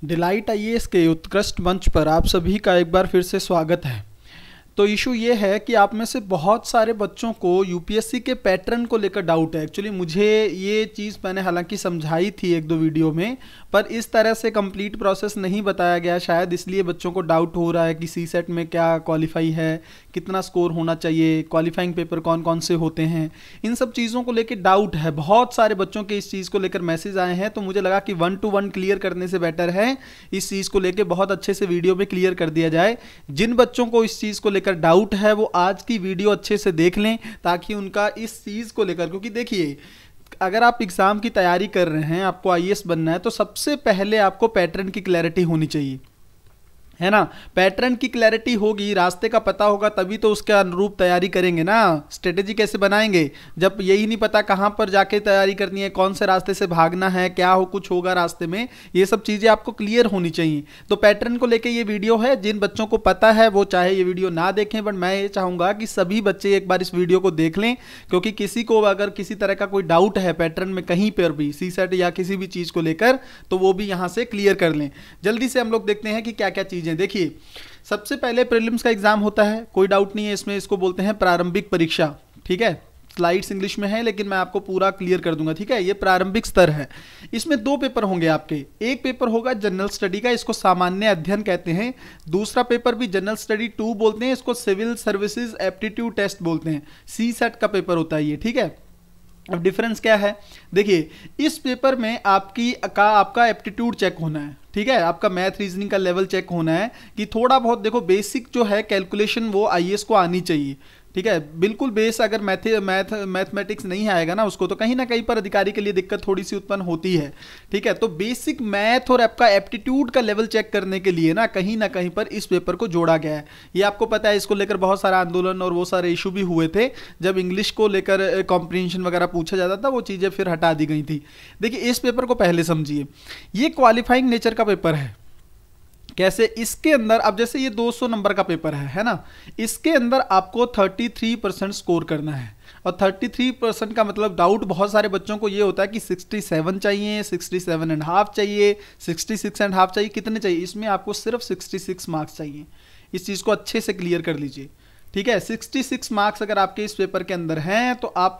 Delight IAS के उत्कृष्ट मंच पर आप सभी का एक बार फिर से स्वागत है। तो इशू ये है कि आप में से बहुत सारे बच्चों को यूपीएससी के पैटर्न को लेकर डाउट है। एक्चुअली मुझे ये चीज़ मैंने हालांकि समझाई थी एक दो वीडियो में, पर इस तरह से कंप्लीट प्रोसेस नहीं बताया गया, शायद इसलिए बच्चों को डाउट हो रहा है कि सी सेट में क्या क्वालिफाई है, कितना स्कोर होना चाहिए, क्वालिफाइंग पेपर कौन कौन से होते हैं, इन सब चीज़ों को लेकर डाउट है। बहुत सारे बच्चों के इस चीज़ को लेकर मैसेज आए हैं, तो मुझे लगा कि 1 to 1 क्लियर करने से बेटर है इस चीज़ को लेकर बहुत अच्छे से वीडियो में क्लियर कर दिया जाए। जिन बच्चों को इस चीज़ को लेकर डाउट है वो आज की वीडियो अच्छे से देख लें, ताकि उनका इस चीज़ को लेकर, क्योंकि देखिए अगर आप एग्ज़ाम की तैयारी कर रहे हैं, आपको आईएएस बनना है, तो सबसे पहले आपको पैटर्न की क्लैरिटी होनी चाहिए, है ना। पैटर्न की क्लैरिटी होगी, रास्ते का पता होगा, तभी तो उसके अनुरूप तैयारी करेंगे ना। स्ट्रेटेजी कैसे बनाएंगे जब यही नहीं पता कहाँ पर जाके तैयारी करनी है, कौन से रास्ते से भागना है, क्या हो कुछ होगा रास्ते में, ये सब चीज़ें आपको क्लियर होनी चाहिए। तो पैटर्न को लेके ये वीडियो है। जिन बच्चों को पता है वो चाहे ये वीडियो ना देखें, बट मैं ये चाहूँगा कि सभी बच्चे एक बार इस वीडियो को देख लें, क्योंकि किसी को अगर किसी तरह का कोई डाउट है पैटर्न में कहीं पर भी, सी सेट या किसी भी चीज़ को लेकर, तो वो भी यहाँ से क्लियर कर लें। जल्दी से हम लोग देखते हैं कि क्या क्या चीज़ें। देखिए सबसे पहले प्रीलिम्स का एग्जाम होता है, कोई डाउट नहीं है इसमें, इसको बोलते हैं प्रारंभिक परीक्षा, ठीक है। स्लाइड्स इंग्लिश में है लेकिन मैं आपको पूरा क्लियर कर दूंगा, ठीक है। ये प्रारंभिक स्तर है। इसमें दो पेपर होंगे आपके। एक पेपर होगा जनरल स्टडी का, इसको सामान्य अध्ययन कहते हैं। दूसरा पेपर भी जनरल स्टडी 2 बोलते हैं, इसको सिविल सर्विसेज एप्टीट्यूड टेस्ट बोलते हैं। सी सेट का पेपर होता है ये, ठीक है। अब डिफरेंस क्या है, देखिए इस पेपर में आपका एप्टीट्यूड चेक होना है, ठीक है। आपका मैथ रीजनिंग का लेवल चेक होना है कि थोड़ा बहुत, देखो बेसिक जो है कैलकुलेशन वो आईएएस को आनी चाहिए, ठीक है। बिल्कुल बेस अगर मैथमेटिक्स नहीं आएगा ना उसको, तो कहीं ना कहीं पर अधिकारी के लिए दिक्कत थोड़ी सी उत्पन्न होती है, ठीक है। तो बेसिक मैथ और आपका एप्टीट्यूड का लेवल चेक करने के लिए ना कहीं पर इस पेपर को जोड़ा गया है। ये आपको पता है, इसको लेकर बहुत सारा आंदोलन और वो सारे इशू भी हुए थे जब इंग्लिश को लेकर कॉम्प्रिहेंशन वगैरह पूछा जाता था, वो चीज़ें फिर हटा दी गई थी। देखिए इस पेपर को पहले समझिए, ये क्वालिफाइंग नेचर का पेपर है। कैसे, इसके अंदर अब जैसे ये 200 नंबर का पेपर है ना, इसके अंदर आपको 33% स्कोर करना है। और 33% का मतलब डाउट बहुत सारे बच्चों को ये होता है कि 67 चाहिए, 67.5 चाहिए, 66.5 चाहिए, कितने चाहिए। इसमें आपको सिर्फ 66 मार्क्स चाहिए। इस चीज़ को अच्छे से क्लियर कर लीजिए, ठीक है। 66 मार्क्स अगर आपके इस पेपर के अंदर हैं तो आप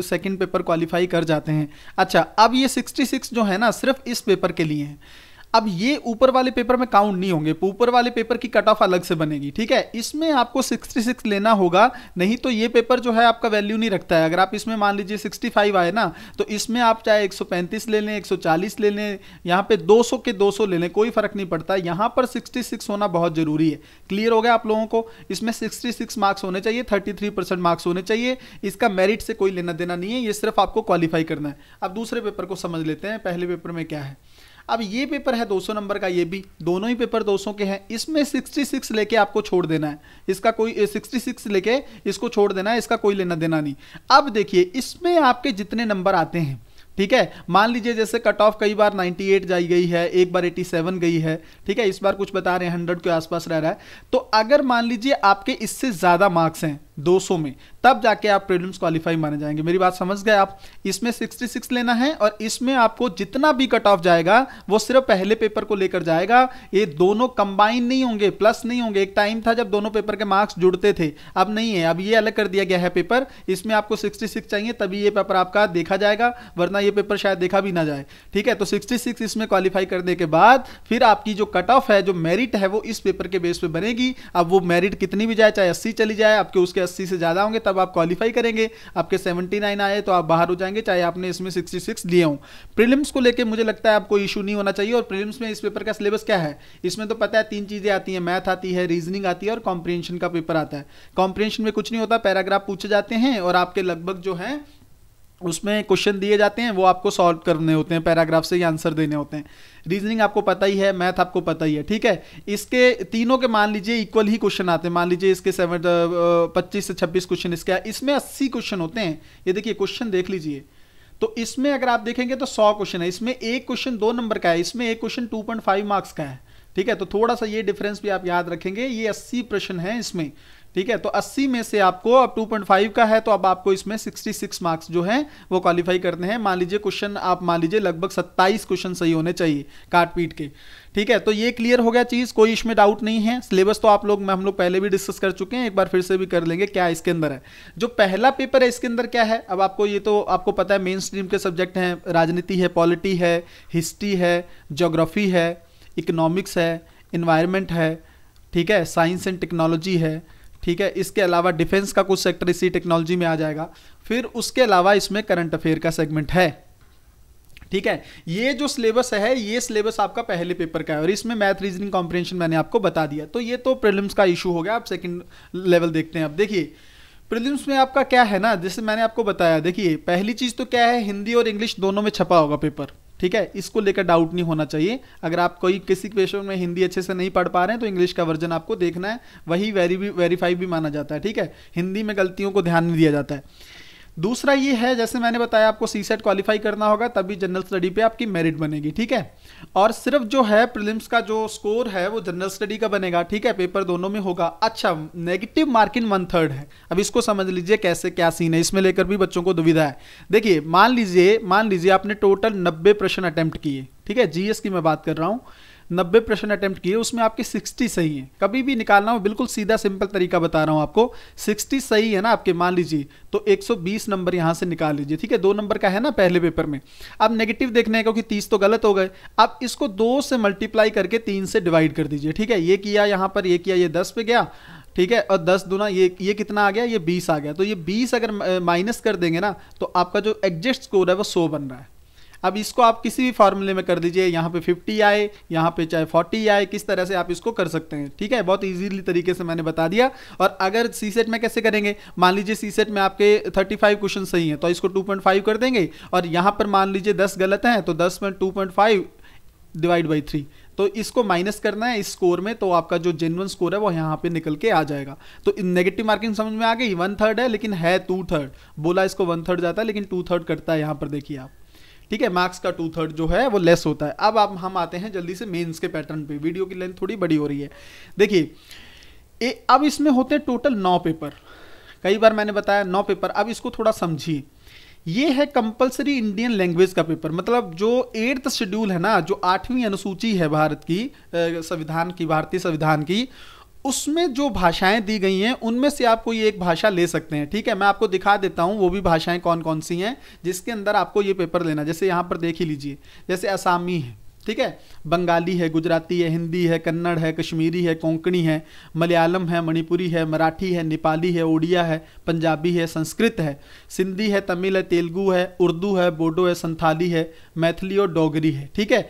सेकंड पेपर क्वालिफाई कर जाते हैं। अच्छा, अब ये 66 जो है ना सिर्फ इस पेपर के लिए हैं। अब ये ऊपर वाले पेपर में काउंट नहीं होंगे, ऊपर वाले पेपर की कट ऑफ अलग से बनेगी, ठीक है। इसमें आपको 66 लेना होगा, नहीं तो ये पेपर जो है आपका वैल्यू नहीं रखता है। अगर आप इसमें मान लीजिए 65 आए ना, तो इसमें आप चाहे 135 ले लें, 140 ले लें, यहाँ पे 200 के 200 ले लें, कोई फर्क नहीं पड़ता। यहाँ पर 66 होना बहुत जरूरी है। क्लियर हो गया आप लोगों को। इसमें 66 मार्क्स होने चाहिए, 33% मार्क्स होने चाहिए। इसका मेरिट से कोई लेना देना नहीं है, ये सिर्फ आपको क्वालिफाई करना है। अब दूसरे पेपर को समझ लेते हैं, पहले पेपर में क्या है। अब ये पेपर है 200 नंबर का, ये भी दोनों ही पेपर 200 के हैं। इसमें 66 लेके आपको छोड़ देना है, इसका कोई 66 लेके इसको छोड़ देना है, इसका कोई लेना देना नहीं। अब देखिए इसमें आपके जितने नंबर आते हैं, ठीक है, मान लीजिए जैसे कट ऑफ कई बार 98 जाई गई है, एक बार 87 गई है, ठीक है, इस बार कुछ बता रहे हैं 100 के आसपास रह रहा है। तो अगर मान लीजिए आपके इससे ज्यादा मार्क्स हैं 200 में, तब जाके आप प्रीलिम्स क्वालिफाई माने जाएंगे। मेरी बात समझ गए आप। इसमें 66 लेना है और इसमें आपको जितना भी कट ऑफ जाएगा वो सिर्फ पहले पेपर को लेकर जाएगा। ये दोनों कंबाइन नहीं होंगे, प्लस नहीं होंगे। एक टाइम था जब दोनों पेपर के मार्क्स जुड़ते थे, अब नहीं है। अब ये अलग कर दिया गया है पेपर। इसमें आपको 66 चाहिए तभी ये पेपर आपका देखा जाएगा, वरना ये पेपर शायद देखा भी ना जाए, ठीक है। तो 66 इसमें क्वालिफाई करने के बाद फिर आपकी जो कट ऑफ है, जो मेरिट है, वो इस पेपर के बेस पे बनेगी। अब वो मेरिट कितनी भी जाए, चाहे 80 चली जाए, आपके उसके 80 से ज्यादा होंगे तब आप क्वालिफाई करेंगे। आपके 79 आए तो आप बाहर हो जाएंगे, चाहे आपने इसमें 66 लिए हों। प्रीलिम्स को लेके मुझे लगता है आपको इशू नहीं होना चाहिए। और प्रीलिम्स में इस पेपर का सिलेबस क्या है, इसमें तो पता है 3 चीजें आती हैं, मैथ आती है, रीजनिंग आती है और कॉम्प्रिहेंशन का पेपर आता है। कॉम्प्रिहेंशन में कुछ नहीं होता, पैराग्राफ पूछे जाते हैं और आपके लगभग जो है उसमें क्वेश्चन दिए जाते हैं, वो आपको सॉल्व करने होते हैं, पैराग्राफ से ही आंसर देने होते हैं। रीजनिंग आपको पता ही है, मैथ आपको पता ही है, ठीक है। इसके तीनों के मान लीजिए इक्वल ही क्वेश्चन आते हैं। मान लीजिए इसके 25 से 26 क्वेश्चन, इसमें 80 क्वेश्चन होते हैं। ये देखिए क्वेश्चन देख लीजिए, तो इसमें अगर आप देखेंगे तो 100 क्वेश्चन है। इसमें एक क्वेश्चन 2 नंबर का है, इसमें एक क्वेश्चन 2.5 मार्क्स का है, ठीक है। तो थोड़ा सा ये डिफरेंस भी आप याद रखेंगे। ये 80 प्रश्न है इसमें, ठीक है। तो 80 में से आपको अब 2.5 का है, तो अब आपको इसमें 66 मार्क्स जो हैं वो क्वालिफाई करने हैं। मान लीजिए क्वेश्चन, आप मान लीजिए लगभग 27 क्वेश्चन सही होने चाहिए काट पीट के, ठीक है। तो ये क्लियर हो गया चीज, कोई इसमें डाउट नहीं है। सिलेबस तो हम लोग पहले भी डिस्कस कर चुके हैं, एक बार फिर से भी कर लेंगे क्या इसके अंदर है। जो पहला पेपर है इसके अंदर क्या है, अब आपको ये तो आपको पता है, मेन स्ट्रीम के सब्जेक्ट हैं, राजनीति है, पॉलिटी है, हिस्ट्री है, ज्योग्राफी है, इकोनॉमिक्स है, इन्वायरमेंट है, ठीक है, साइंस एंड टेक्नोलॉजी है, ठीक है। इसके अलावा डिफेंस का कुछ सेक्टर इसी टेक्नोलॉजी में आ जाएगा। फिर उसके अलावा इसमें करंट अफेयर का सेगमेंट है, ठीक है। ये जो सिलेबस है, ये सिलेबस आपका पहले पेपर का है, और इसमें मैथ, रीजनिंग, कॉम्प्रिहेंशन मैंने आपको बता दिया। तो ये तो प्रीलिम्स का इशू हो गया। अब सेकंड लेवल देखते हैं। अब देखिए प्रीलिम्स में आपका क्या है ना, जैसे मैंने आपको बताया, देखिए पहली चीज तो क्या है, हिंदी और इंग्लिश दोनों में छपा होगा पेपर, ठीक है। इसको लेकर डाउट नहीं होना चाहिए। अगर आप कोई किसी क्वेश्चन में हिंदी अच्छे से नहीं पढ़ पा रहे हैं तो इंग्लिश का वर्जन आपको देखना है, वही वेरीफाई भी माना जाता है, ठीक है। हिंदी में गलतियों को ध्यान नहीं दिया जाता है। दूसरा ये है, जैसे मैंने बताया, आपको सीसेट क्वालिफाई करना होगा, तभी जनरल स्टडी पे आपकी मेरिट बनेगी, ठीक है। और सिर्फ जो है प्रीलिम्स का जो स्कोर है वो जनरल स्टडी का बनेगा, ठीक है। पेपर दोनों में होगा। अच्छा, नेगेटिव मार्किंग 1/3 है। अब इसको समझ लीजिए कैसे क्या सीन है, इसमें लेकर भी बच्चों को दुविधा है। देखिए मान लीजिए आपने टोटल 90 प्रश्न अटेम्प्ट किए, ठीक है। जीएस की मैं बात कर रहा हूँ, 90 प्रश्न अटेम्प्ट किए, उसमें आपके 60 सही हैं। कभी भी निकालना हो, बिल्कुल सीधा सिंपल तरीका बता रहा हूं आपको, 60 सही है ना आपके, मान लीजिए, तो 120 नंबर यहां से निकाल लीजिए, ठीक है। 2 नंबर का है ना पहले पेपर में। अब नेगेटिव देखने का, क्योंकि 30 तो गलत हो गए। अब इसको 2 से मल्टीप्लाई करके 3 से डिवाइड कर दीजिए, ठीक है। ये किया यहां पर, ये किया, ये 10 पे गया, ठीक है। और 10 दूना ये कितना आ गया, ये 20 आ गया। तो ये 20 अगर माइनस कर देंगे ना, तो आपका जो एग्जैक्ट स्कोर है वो 100 बन रहा है। अब इसको आप किसी भी फॉर्मूले में कर दीजिए, यहाँ पे 50 आए, यहाँ पे चाहे 40 आए, किस तरह से आप इसको कर सकते हैं, ठीक है। बहुत इजीली तरीके से मैंने बता दिया। और अगर सीसेट में कैसे करेंगे, मान लीजिए सीसेट में आपके 35 क्वेश्चन सही हैं, तो इसको 2.5 कर देंगे, और यहाँ पर मान लीजिए 10 गलत हैं, तो 10 में 2.5 डिवाइड बाई 3, तो इसको माइनस करना है इस स्कोर में, तो आपका जो जेन्युइन स्कोर है वो यहाँ पे निकल के आ जाएगा। तो नेगेटिव मार्किंग समझ में आ गई। 1/3 है लेकिन है 2/3, बोला इसको 1/3 जाता है लेकिन 2/3 करता है, यहाँ पर देखिए आप, ठीक है। मार्क्स का 2/3 जो है वो लेस होता है। अब हम आते हैं जल्दी से मेंस के पैटर्न पे, वीडियो की लेंथ थोड़ी बड़ी हो रही है। देखिए अब इसमें होते हैं टोटल 9 पेपर, कई बार मैंने बताया 9 पेपर। अब इसको थोड़ा समझिए, ये है कंपलसरी इंडियन लैंग्वेज का पेपर, मतलब जो 8th शेड्यूल है ना, जो 8वीं अनुसूची है भारत की संविधान की, भारतीय संविधान की, उसमें जो भाषाएं दी गई हैं उनमें से आप कोई एक भाषा ले सकते हैं, ठीक है। मैं आपको दिखा देता हूं वो भी भाषाएं कौन कौन सी हैं जिसके अंदर आपको ये पेपर लेना। जैसे यहां पर देख ही लीजिए, जैसे असामी है, ठीक है, बंगाली है, गुजराती है, हिंदी है, कन्नड़ है, कश्मीरी है, कोंकणी है, मलयालम है, मणिपुरी है, मराठी है, नेपाली है, उड़िया है, पंजाबी है, संस्कृत है, सिंधी है, तमिल है, तेलुगु है, उर्दू है, बोडो है, संथाली है, मैथिली और डोगरी है, ठीक है।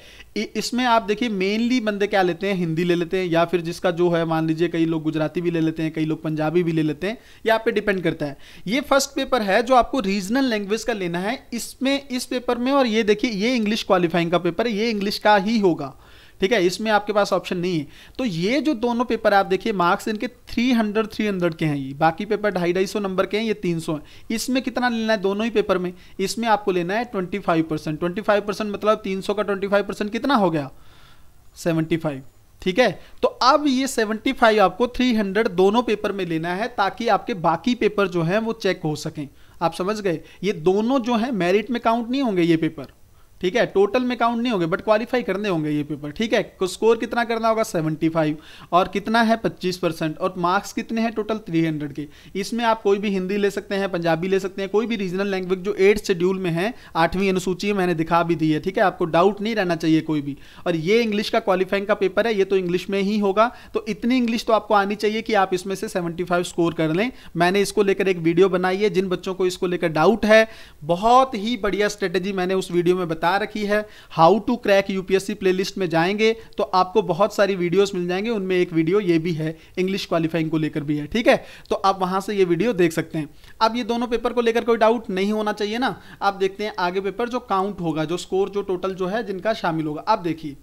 इसमें आप देखिए मेनली बंदे क्या लेते हैं, हिंदी ले लेते हैं, या फिर जिसका जो है मान लीजिए कई लोग गुजराती भी ले लेते हैं, कई लोग पंजाबी भी ले लेते हैं, ये आप पे डिपेंड करता है। ये फर्स्ट पेपर है जो आपको रीजनल लैंग्वेज का लेना है इसमें, इस पेपर में। और ये देखिए ये इंग्लिश क्वालिफाइंग का पेपर है, ये इंग्लिश का ही होगा, ठीक है। इसमें आपके पास ऑप्शन नहीं है। तो ये जो दोनों पेपर आप देखिए, मार्क्स इनके 300 के हैं, ये बाकी पेपर 250 नंबर के हैं, ये 300 है। इसमें कितना लेना है दोनों ही पेपर में, इसमें आपको लेना है 25%। 25% मतलब 300 का 25% कितना हो गया, 75, ठीक है। तो अब ये 75 आपको 300 दोनों पेपर में लेना है, ताकि आपके बाकी पेपर जो हैं वो चेक हो सकें। आप समझ गए, ये दोनों जो है मेरिट में काउंट नहीं होंगे ये पेपर, ठीक है, टोटल में काउंट नहीं होंगे, बट क्वालिफाई करने होंगे ये पेपर, ठीक है। स्कोर कितना करना होगा, 75, और कितना है 25%, और मार्क्स कितने हैं टोटल 300 के। इसमें आप कोई भी हिंदी ले सकते हैं, पंजाबी ले सकते हैं, कोई भी रीजनल लैंग्वेज जो 8th शेड्यूल में है, 8वीं अनुसूची मैंने दिखा भी दी है, ठीक है। आपको डाउट नहीं रहना चाहिए कोई भी। और ये इंग्लिश का क्वालिफाइंग का पेपर है, ये तो इंग्लिश में ही होगा, तो इतनी इंग्लिश तो आपको आनी चाहिए कि आप इसमें से 75 स्कोर कर लें। मैंने इसको लेकर एक वीडियो बनाई है, जिन बच्चों को इसको लेकर डाउट है, बहुत ही बढ़िया स्ट्रेटेजी मैंने उस वीडियो में बता रखी है। How to crack UPSC playlist में जाएंगे तो आपको बहुत सारी वीडियोस मिल जाएंगे, उनमें एक वीडियो ये भी है, इंग्लिश क्वालिफाइंग को लेकर भी है, ठीक है। तो आप वहां से ये वीडियो देख सकते हैं। अब ये दोनों पेपर को लेकर कोई डाउट नहीं होना चाहिए ना। आप देखते हैं आगे पेपर जो काउंट होगा, जो स्कोर जो टोटल जो है जिनका शामिल होगा। आप देखिए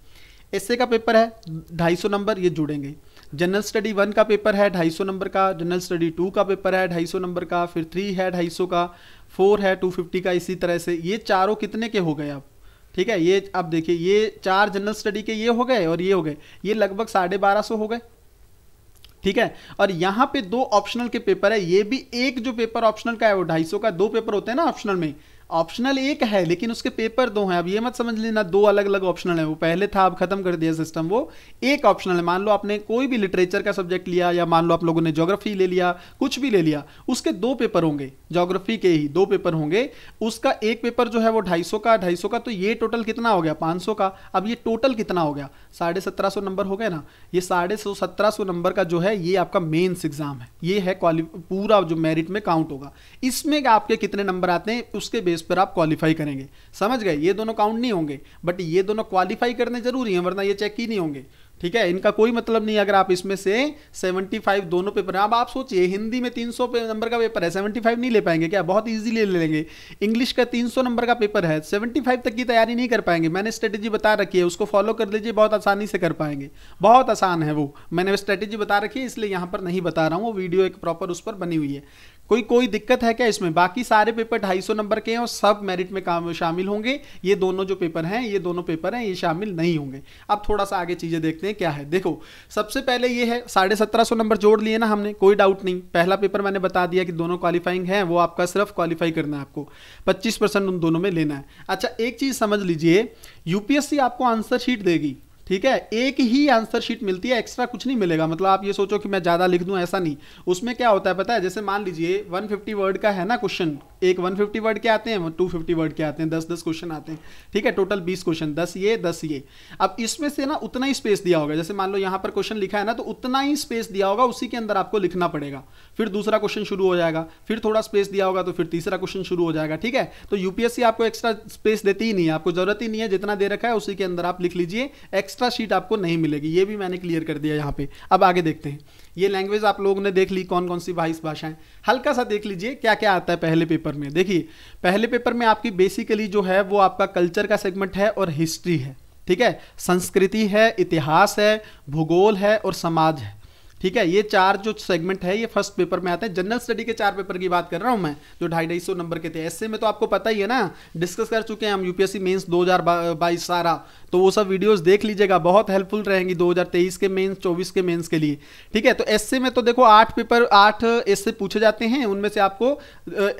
एसए का पेपर है 250 नंबर, ये जुड़ेंगे। जनरल स्टडी 1 का पेपर है 250 नंबर का, जनरल स्टडी 2 का पेपर है 250 नंबर का, फिर 3 है 250 का, 4 है 250 का। इसी तरह से ये चारों कितने के हो गए आप, ठीक है। ये अब देखिए ये 4 जनरल स्टडी के ये हो गए और ये हो गए, ये लगभग 1250 हो गए, ठीक है। और यहाँ पे 2 ऑप्शनल के पेपर है, ये भी एक जो पेपर ऑप्शनल का है वो 250 का, 2 पेपर होते हैं ना ऑप्शनल में, ऑप्शनल एक है लेकिन उसके पेपर 2 हैं। अब ये मत समझ लेना 2 अलग अलग ऑप्शनल है, वो पहले था अब खत्म कर दिया सिस्टम, वो एक ऑप्शनल है। मान लो आपने कोई भी लिटरेचर का सब्जेक्ट लिया या मान लो आप लोगों ने ज्योग्राफी ले लिया, कुछ भी ले लिया, उसके 2 पेपर होंगे, ज्योग्राफी के ही 2 पेपर होंगे। उसका एक पेपर जो है वो 250 का, तो ये टोटल कितना हो गया 500 का। अब ये टोटल कितना हो गया 1750 नंबर हो गए ना। ये 1750 नंबर का जो है ये आपका मेंस एग्जाम है, ये है पूरा जो मेरिट में काउंट होगा। इसमें आपके कितने नंबर आते हैं उसके बेस पर आप क्वालिफाई करेंगे, समझ गए। ये दोनों काउंट नहीं होंगे बट ये दोनों क्वालिफाई करने जरूरी है, वरना ये चेक ही नहीं होंगे, ठीक है। इनका कोई मतलब नहीं अगर आप इसमें से 75 दोनों पेपर हैं। अब आप सोचिए हिंदी में 300 नंबर का पेपर है, 75 नहीं ले पाएंगे क्या? बहुत इजीली ले लेंगे। इंग्लिश का 300 नंबर का पेपर है, 75 तक की तैयारी नहीं कर पाएंगे। मैंने स्ट्रेटेजी बता रखी है, उसको फॉलो कर लीजिए, बहुत आसानी से कर पाएंगे, बहुत आसान है वो। मैंने स्ट्रेटेजी बता रखी है इसलिए यहाँ पर नहीं बता रहा हूँ, वो वीडियो एक प्रॉपर उस पर बनी हुई है। कोई दिक्कत है क्या इसमें? बाकी सारे पेपर 250 नंबर के हैं और सब मेरिट में काम शामिल होंगे। ये दोनों जो पेपर हैं, ये दोनों पेपर हैं, ये शामिल नहीं होंगे। अब थोड़ा सा आगे चीजें देखते हैं क्या है। देखो सबसे पहले ये है 1750 नंबर जोड़ लिए ना हमने, कोई डाउट नहीं। पहला पेपर मैंने बता दिया कि दोनों क्वालिफाइंग है, वो आपका सिर्फ क्वालिफाई करना है, आपको 25% उन दोनों में लेना है। अच्छा एक चीज समझ लीजिए, यूपीएससी आपको आंसर शीट देगी, ठीक है, एक ही आंसर शीट मिलती है, एक्स्ट्रा कुछ नहीं मिलेगा। मतलब आप ये सोचो कि मैं ज़्यादा लिख दूं, ऐसा नहीं। उसमें क्या होता है पता है, जैसे मान लीजिए 150 वर्ड का है ना क्वेश्चन, एक 150 वर्ड के आते हैं, 250 वर्ड के आते हैं, 10-10 क्वेश्चन आते हैं, ठीक है, टोटल 20 क्वेश्चन, 10 ये 10 ये। अब इसमें से ना उतना ही स्पेस दिया होगा, जैसे मान लो यहाँ पर क्वेश्चन लिखा है ना, तो उतना ही स्पेस दिया होगा, उसी के अंदर आपको लिखना पड़ेगा। फिर दूसरा क्वेश्चन शुरू हो जाएगा, फिर थोड़ा स्पेस दिया होगा तो फिर तीसरा क्वेश्चन शुरू हो जाएगा, ठीक है। तो यूपीएससी आपको एक्स्ट्रा स्पेस देती ही नहीं है, आपको जरूरत ही नहीं है, जितना दे रखा है उसी के अंदर आप लिख लीजिए, एक्स्ट्रा शीट आपको नहीं मिलेगी। ये भी मैंने क्लियर कर दिया यहाँ पे। अब आगे देखते हैं, ये लैंग्वेज आप लोगों ने देख ली कौन कौन सी 22 भाषाएं। हल्का सा देख लीजिए क्या क्या आता है पहले पेपर में। देखिए पहले पेपर में आपकी बेसिकली जो है वो आपका कल्चर का सेगमेंट है और हिस्ट्री है, ठीक है, संस्कृति है, इतिहास है, भूगोल है और समाज है, ठीक है। ये 4 जो सेगमेंट है ये फर्स्ट पेपर में आते हैं। जनरल स्टडी के 4 पेपर की बात कर रहा हूं मैं, जो 250 नंबर के थे। एसए में तो आपको पता ही है ना, डिस्कस कर चुके हैं हम, यूपीएससी मेंस 2022 सारा, तो वो सब वीडियोस देख लीजिएगा, बहुत हेल्पफुल रहेंगी 2023 के मेंस, 24 के मेंस के लिए, ठीक है। तो एसए में तो देखो 8 एसए पूछे जाते हैं, उनमें से आपको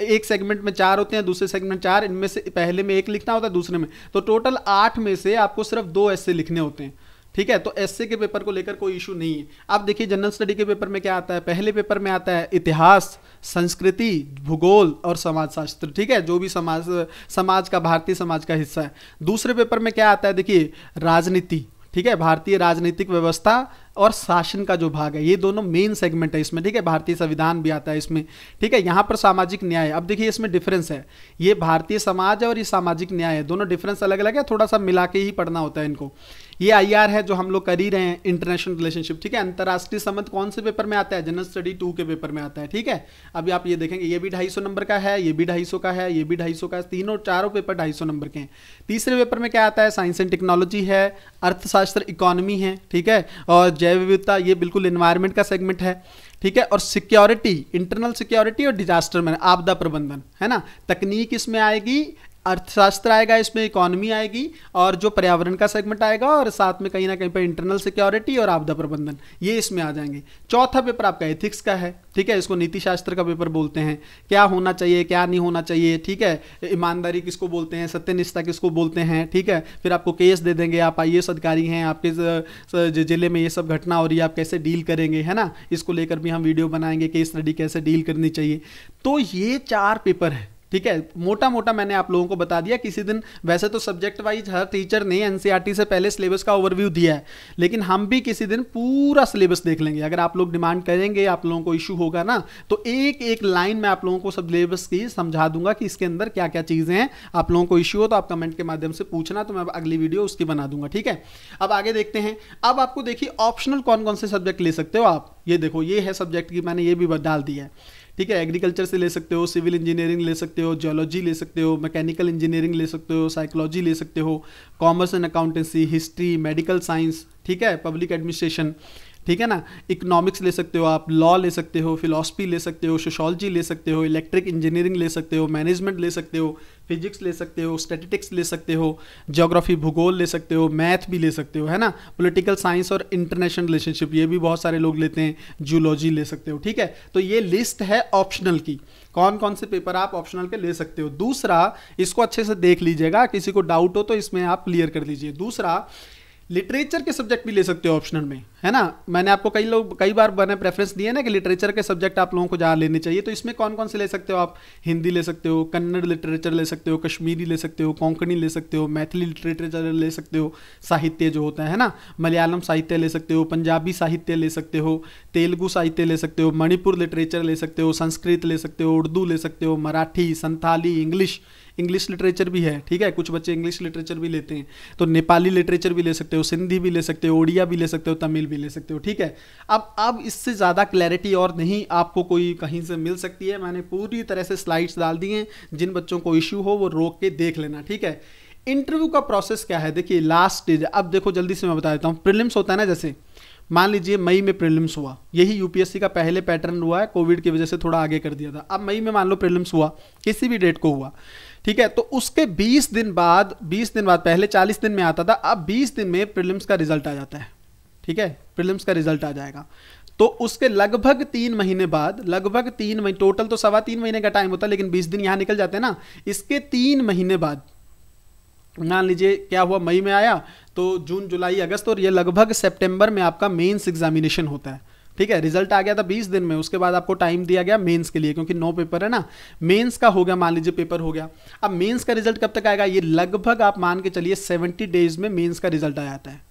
एक सेगमेंट में 4 होते हैं, दूसरे सेगमेंट 4, इनमें से पहले में 1 लिखना होता है, दूसरे में, तो टोटल 8 में से आपको सिर्फ 2 एसए लिखने होते हैं, ठीक है। तो एसए के पेपर को लेकर कोई इशू नहीं है। अब देखिए जनरल स्टडी के पेपर में क्या आता है, पहले पेपर में आता है इतिहास, संस्कृति, भूगोल और समाजशास्त्र, ठीक है, जो भी समाज का, भारतीय समाज का हिस्सा है। दूसरे पेपर में क्या आता है, देखिए राजनीति, ठीक है, भारतीय राजनीतिक व्यवस्था और शासन का जो भाग है, ये दोनों मेन सेगमेंट है इसमें, ठीक है। भारतीय संविधान भी आता है इसमें, ठीक है। यहाँ पर सामाजिक न्याय, अब देखिए इसमें डिफरेंस है, ये भारतीय समाज है और ये सामाजिक न्याय है, दोनों डिफरेंस अलग अलग है, थोड़ा सा मिला के ही पढ़ना होता है इनको। ये आईआर है जो हम लोग कर ही रहे हैं, इंटरनेशनल रिलेशनशिप, ठीक है। अंतर्राष्ट्रीय संबंध कौन से पेपर में आता है, जनरल स्टडी 2 के पेपर में आता है, ठीक है। अभी आप ये देखेंगे ये भी 250 नंबर का है, ये भी 250 का है, ये भी 250 का है, तीनों चारों पेपर 250 नंबर के हैं। तीसरे पेपर में क्या आता है, साइंस एंड टेक्नोलॉजी है, अर्थशास्त्र, इकोनॉमी है, ठीक है, और जैव विविधता, ये बिल्कुल एनवायरनमेंट का सेगमेंट है, ठीक है। और सिक्योरिटी, इंटरनल सिक्योरिटी और डिजास्टर मैनेजमेंट, आपदा प्रबंधन, है ना। तकनीक इसमें आएगी, अर्थशास्त्र आएगा इसमें, इकोनॉमी आएगी और जो पर्यावरण का सेगमेंट आएगा, और साथ में कहीं ना कहीं पर इंटरनल सिक्योरिटी और आपदा प्रबंधन, ये इसमें आ जाएंगे। चौथा पेपर आपका एथिक्स का है, ठीक है, इसको नीति शास्त्र का पेपर बोलते हैं, क्या होना चाहिए क्या नहीं होना चाहिए, ठीक है। ईमानदारी किसको बोलते हैं, सत्यनिष्ठा किसको बोलते हैं, ठीक है। फिर आपको केस दे देंगे, आप आईएएस अधिकारी हैं, आपके जिले में ये सब घटना हो रही है, आप कैसे डील करेंगे, है ना, इसको लेकर भी हम वीडियो बनाएंगे, केस स्टडी कैसे डील करनी चाहिए। तो ये 4 पेपर है, ठीक है। मोटा मोटा मैंने आप लोगों को बता दिया। किसी दिन वैसे तो सब्जेक्ट वाइज हर टीचर ने एनसीईआरटी से पहले सिलेबस का ओवरव्यू दिया है, लेकिन हम भी किसी दिन पूरा सिलेबस देख लेंगे। अगर आप लोग डिमांड करेंगे, आप लोगों को इशू होगा ना, तो एक एक लाइन में आप लोगों को सिलेबस की समझा दूंगा कि इसके अंदर क्या क्या चीजें हैं। आप लोगों को इशू हो तो आप कमेंट के माध्यम से पूछना, तो मैं अगली वीडियो उसकी बना दूंगा, ठीक है। अब आगे देखते हैं। अब आपको देखिए ऑप्शनल कौन कौन से सब्जेक्ट ले सकते हो आप, ये देखो, ये है सब्जेक्ट की, मैंने ये भी डाल दिया है, ठीक है। एग्रीकल्चर से ले सकते हो, सिविल इंजीनियरिंग ले सकते हो, जियोलॉजी ले सकते हो, मैकेनिकल इंजीनियरिंग ले सकते हो, साइकोलॉजी ले सकते हो, commerce and accountancy, history, medical science, ठीक है, पब्लिक एडमिनिस्ट्रेशन, ठीक है ना। इकोनॉमिक्स ले सकते हो आप, लॉ ले सकते हो, फिलॉसफी ले सकते हो, सोशोलॉजी ले सकते हो, इलेक्ट्रिक इंजीनियरिंग ले सकते हो, मैनेजमेंट ले सकते हो, फिजिक्स ले सकते हो, स्टैटिस्टिक्स ले सकते हो, ज्योग्राफी भूगोल ले सकते हो, मैथ भी ले सकते हो, है ना। पॉलिटिकल साइंस और इंटरनेशनल रिलेशनशिप ये भी बहुत सारे लोग लेते हैं, जूलॉजी ले सकते हो, ठीक है। तो ये लिस्ट है ऑप्शनल की, कौन कौन से पेपर आप ऑप्शनल के ले सकते हो। दूसरा, इसको अच्छे से देख लीजिएगा, किसी को डाउट हो तो इसमें आप क्लियर कर लीजिए। दूसरा, लिटरेचर के सब्जेक्ट भी ले सकते हो ऑप्शनल में, है ना। मैंने आपको कई बार मैंने प्रेफरेंस दिया ना कि लिटरेचर के सब्जेक्ट आप लोगों को जहाँ लेने चाहिए, तो इसमें कौन कौन से ले सकते हो आप। हिंदी ले सकते हो, कन्नड़ लिटरेचर ले सकते हो, कश्मीरी ले सकते हो, कोंकणी ले सकते हो, मैथिली लिटरेचर ले सकते हो, साहित्य जो होता है ना, मलयालम साहित्य ले सकते हो, पंजाबी साहित्य ले सकते हो, तेलुगु साहित्य ले सकते हो, मणिपुर लिटरेचर ले सकते हो, संस्कृत ले सकते हो, उर्दू ले सकते हो, मराठी, संथाली, इंग्लिश लिटरेचर भी है, ठीक है। कुछ बच्चे इंग्लिश लिटरेचर भी लेते हैं, तो नेपाली लिटरेचर भी ले सकते हो, सिंधी भी ले सकते हो, उड़िया भी ले सकते हो, तमिल भी ले सकते हो, ठीक है। अब इससे ज़्यादा क्लैरिटी और नहीं आपको कोई कहीं से मिल सकती है। मैंने पूरी तरह से स्लाइड्स डाल दी हैं, जिन बच्चों को इश्यू हो वो रोक के देख लेना, ठीक है। इंटरव्यू का प्रोसेस क्या है, देखिए लास्ट स्टेज। अब देखो जल्दी से मैं बता देता हूँ। प्रीलिम्स होता है ना, जैसे मान लीजिए मई में प्रीलिम्स हुआ, यही यूपीएससी का पहले पैटर्न हुआ है, कोविड की वजह से थोड़ा आगे कर दिया था। अब मई में मान लो प्रीलिम्स हुआ, किसी भी डेट को हुआ, ठीक है। तो उसके 20 दिन बाद पहले 40 दिन में आता था, अब 20 दिन में प्रीलिम्स का रिजल्ट आ जाता है, ठीक है। प्रीलिम्स का रिजल्ट आ जाएगा, तो उसके लगभग 3 महीने बाद, टोटल तो 3.25 महीने का टाइम होता है, लेकिन 20 दिन यहाँ निकल जाते हैं ना। इसके 3 महीने बाद, मान लीजिए क्या हुआ, मई में आया तो जून, जुलाई, अगस्त, और ये लगभग सितंबर में आपका मेंस एग्जामिनेशन होता है, ठीक है। रिजल्ट आ गया था 20 दिन में, उसके बाद आपको टाइम दिया गया मेंस के लिए, क्योंकि 9 पेपर है ना। मेंस का हो गया, मान लीजिए पेपर हो गया। अब मेंस का रिजल्ट कब तक आएगा, ये लगभग आप मान के चलिए 70 डेज में मेंस का रिजल्ट आ जाता है,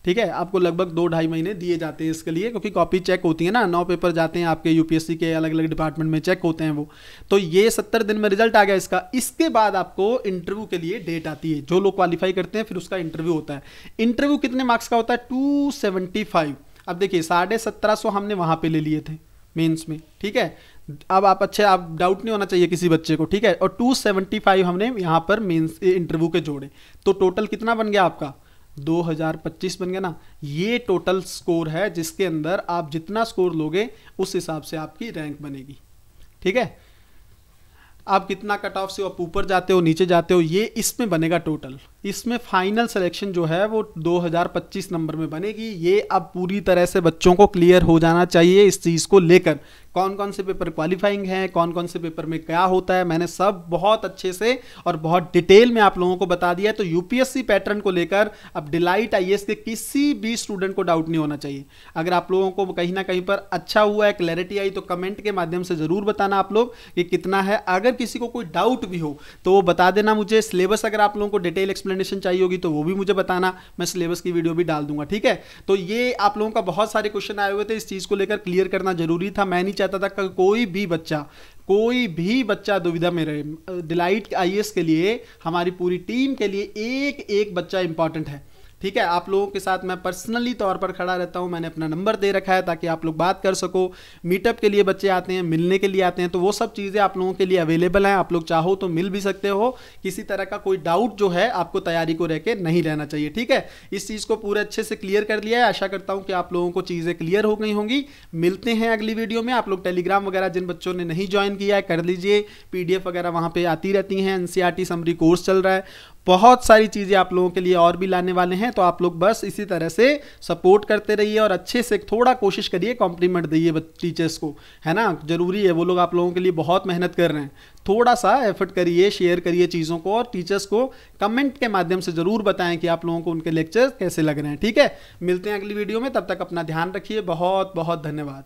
ठीक है। आपको लगभग 2-2.5 महीने दिए जाते हैं इसके लिए, क्योंकि कॉपी चेक होती है ना, 9 पेपर जाते हैं आपके यूपीएससी के अलग अलग डिपार्टमेंट में, चेक होते हैं वो। तो ये 70 दिन में रिजल्ट आ गया इसका। इसके बाद आपको इंटरव्यू के लिए डेट आती है, जो लोग क्वालिफाई करते हैं फिर उसका इंटरव्यू होता है। इंटरव्यू कितने मार्क्स का होता है, 275। अब देखिए 1750 हमने वहां पे ले लिए थे मेंस में, ठीक है। अब आप डाउट नहीं होना चाहिए किसी बच्चे को, ठीक है। और 275 हमने यहाँ पर मेंस इंटरव्यू के जोड़े, तो टोटल कितना बन गया आपका, 2025 बन गया ना। ये टोटल स्कोर है, जिसके अंदर आप जितना स्कोर लोगे उस हिसाब से आपकी रैंक बनेगी, ठीक है। आप कितना कट ऑफ से आप ऊपर जाते हो, नीचे जाते हो, ये इसमें बनेगा टोटल। इसमें फाइनल सिलेक्शन जो है वो 2025 नंबर में बनेगी। ये अब पूरी तरह से बच्चों को क्लियर हो जाना चाहिए इस चीज़ को लेकर, कौन कौन से पेपर क्वालिफाइंग हैं, कौन कौन से पेपर में क्या होता है। मैंने सब बहुत अच्छे से और बहुत डिटेल में आप लोगों को बता दिया है। तो यूपीएससी पैटर्न को लेकर अब डिलाइट आईएएस के किसी भी स्टूडेंट को डाउट नहीं होना चाहिए। अगर आप लोगों को कहीं ना कहीं पर अच्छा हुआ है, क्लैरिटी आई, तो कमेंट के माध्यम से ज़रूर बताना आप लोग कि कितना है। अगर किसी को कोई डाउट भी हो तो वो बता देना मुझे। सिलेबस अगर आप लोगों को डिटेल एक्सप्लेनेशन चाहिए होगी तो वो भी मुझे बताना, मैं सिलेबस की वीडियो भी डाल दूंगा, ठीक है। तो ये आप लोगों का बहुत सारे क्वेश्चन आए हुए थे, इस चीज़ को लेकर क्लियर करना जरूरी था। मैं नहीं चाहता था कि कोई भी बच्चा दुविधा में रहे। डिलाइट आईएएस के लिए, हमारी पूरी टीम के लिए एक एक बच्चा इंपॉर्टेंट है, ठीक है। आप लोगों के साथ मैं पर्सनली तौर पर खड़ा रहता हूं। मैंने अपना नंबर दे रखा है ताकि आप लोग बात कर सको। मीटअप के लिए बच्चे आते हैं, मिलने के लिए आते हैं, तो वो सब चीज़ें आप लोगों के लिए अवेलेबल हैं। आप लोग चाहो तो मिल भी सकते हो। किसी तरह का कोई डाउट जो है आपको तैयारी को रह के नहीं रहना चाहिए, ठीक है। इस चीज़ को पूरे अच्छे से क्लियर कर लिया है। आशा करता हूँ कि आप लोगों को चीज़ें क्लियर हो गई होंगी। मिलते हैं अगली वीडियो में। आप लोग टेलीग्राम वगैरह जिन बच्चों ने नहीं ज्वाइन किया है कर लीजिए, PDF वगैरह वहाँ पर आती रहती हैं। NCERT समरी कोर्स चल रहा है, बहुत सारी चीज़ें आप लोगों के लिए और भी लाने वाले हैं। तो आप लोग बस इसी तरह से सपोर्ट करते रहिए और अच्छे से थोड़ा कोशिश करिए, कॉम्प्लीमेंट दीजिए टीचर्स को, है ना। जरूरी है, वो लोग आप लोगों के लिए बहुत मेहनत कर रहे हैं। थोड़ा सा एफर्ट करिए, शेयर करिए चीज़ों को, और टीचर्स को कमेंट के माध्यम से ज़रूर बताएं कि आप लोगों को उनके लेक्चर कैसे लग रहे हैं, ठीक है। मिलते हैं अगली वीडियो में, तब तक अपना ध्यान रखिए। बहुत बहुत धन्यवाद।